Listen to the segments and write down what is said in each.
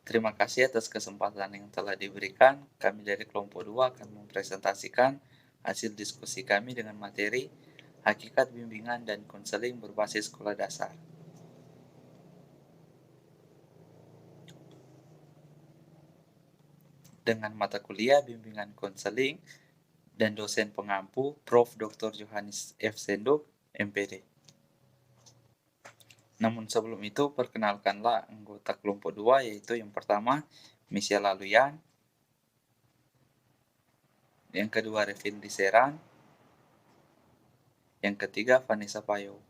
Terima kasih atas kesempatan yang telah diberikan. Kami dari kelompok 2 akan mempresentasikan hasil diskusi kami dengan materi hakikat bimbingan dan konseling berbasis sekolah dasar. Dengan mata kuliah bimbingan konseling dan dosen pengampu Prof. Dr. Johannes F. Senduk, MPD. Namun sebelum itu, perkenalkanlah anggota kelompok 2, yaitu yang pertama, Michelle Laluyan, yang kedua, Revin Diseran, yang ketiga, Vanessa Payo.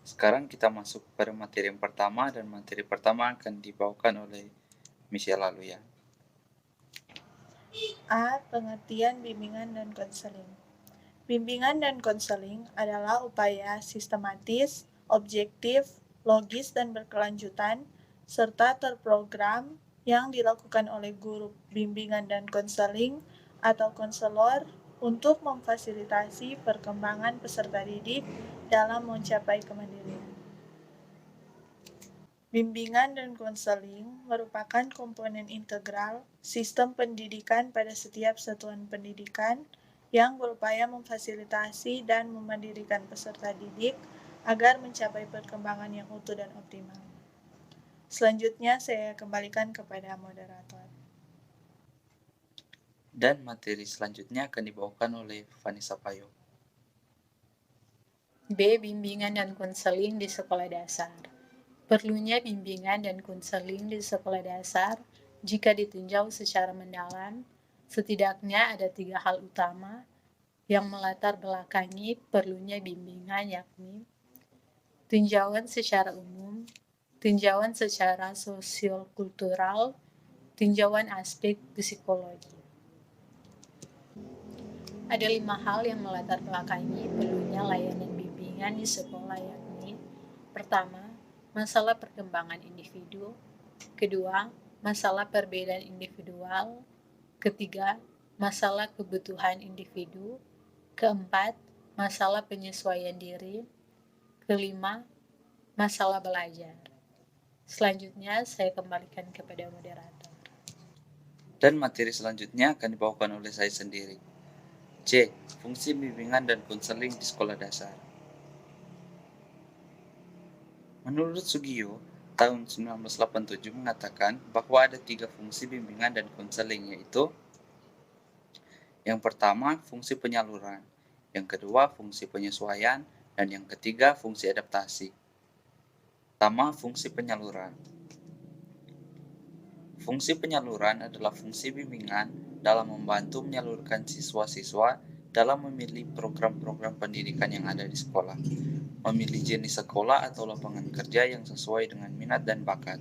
Sekarang kita masuk pada materi yang pertama, dan materi pertama akan dibawakan oleh Michelle Laluyan. A. Pengertian bimbingan dan konseling. Bimbingan dan konseling adalah upaya sistematis, objektif, logis, dan berkelanjutan, serta terprogram yang dilakukan oleh guru bimbingan dan konseling atau konselor untuk memfasilitasi perkembangan peserta didik dalam mencapai kemandirian. Bimbingan dan konseling merupakan komponen integral sistem pendidikan pada setiap satuan pendidikan yang berupaya memfasilitasi dan memandirikan peserta didik agar mencapai perkembangan yang utuh dan optimal. Selanjutnya saya kembalikan kepada moderator. Dan materi selanjutnya akan dibawakan oleh Vanessa Payo. B. Bimbingan dan konseling di sekolah dasar. Perlunya bimbingan dan konseling di sekolah dasar jika ditinjau secara mendalam, setidaknya ada 3 hal utama yang melatar belakangi perlunya bimbingan, yakni tinjauan secara umum, tinjauan secara sosial-kultural, tinjauan aspek psikologi. Ada 5 hal yang melatar belakangi perlunya layanan bimbingan di sekolah, yakni pertama, masalah perkembangan individu, kedua, masalah perbedaan individual, ketiga, masalah kebutuhan individu, keempat, masalah penyesuaian diri, kelima, masalah belajar. Selanjutnya saya kembalikan kepada moderator. Dan materi selanjutnya akan dibawakan oleh saya sendiri. C. Fungsi bimbingan dan konseling di sekolah dasar. Menurut Sugio, tahun 1987 mengatakan bahwa ada 3 fungsi bimbingan dan konseling, yaitu yang pertama, fungsi penyaluran, yang kedua, fungsi penyesuaian, dan yang ketiga, fungsi adaptasi. Pertama, fungsi penyaluran. Fungsi penyaluran adalah fungsi bimbingan dalam membantu menyalurkan siswa-siswa dalam memilih program-program pendidikan yang ada di sekolah, memilih jenis sekolah atau lapangan kerja yang sesuai dengan minat dan bakat.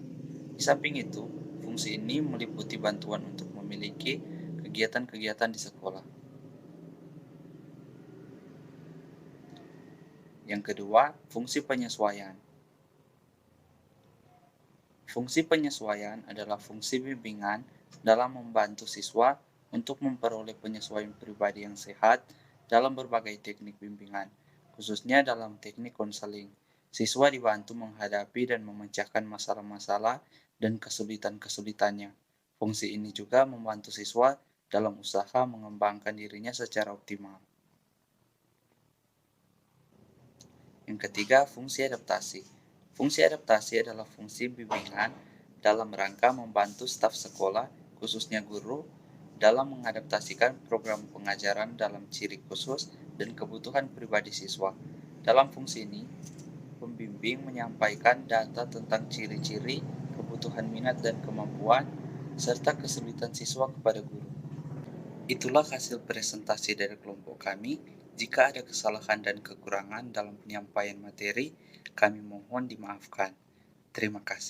Di samping itu, fungsi ini meliputi bantuan untuk memiliki kegiatan-kegiatan di sekolah. Yang kedua, fungsi penyesuaian. Fungsi penyesuaian adalah fungsi bimbingan dalam membantu siswa untuk memperoleh penyesuaian pribadi yang sehat dalam berbagai teknik bimbingan, khususnya dalam teknik konseling. Siswa dibantu menghadapi dan memecahkan masalah-masalah dan kesulitan-kesulitannya. Fungsi ini juga membantu siswa dalam usaha mengembangkan dirinya secara optimal. Yang ketiga, fungsi adaptasi. Fungsi adaptasi adalah fungsi bimbingan dalam rangka membantu staf sekolah, khususnya guru, dalam mengadaptasikan program pengajaran dalam ciri khusus dan kebutuhan pribadi siswa. Dalam fungsi ini, pembimbing menyampaikan data tentang ciri-ciri, kebutuhan minat dan kemampuan, serta kesulitan siswa kepada guru. Itulah hasil presentasi dari kelompok kami. Jika ada kesalahan dan kekurangan dalam penyampaian materi, kami mohon dimaafkan. Terima kasih.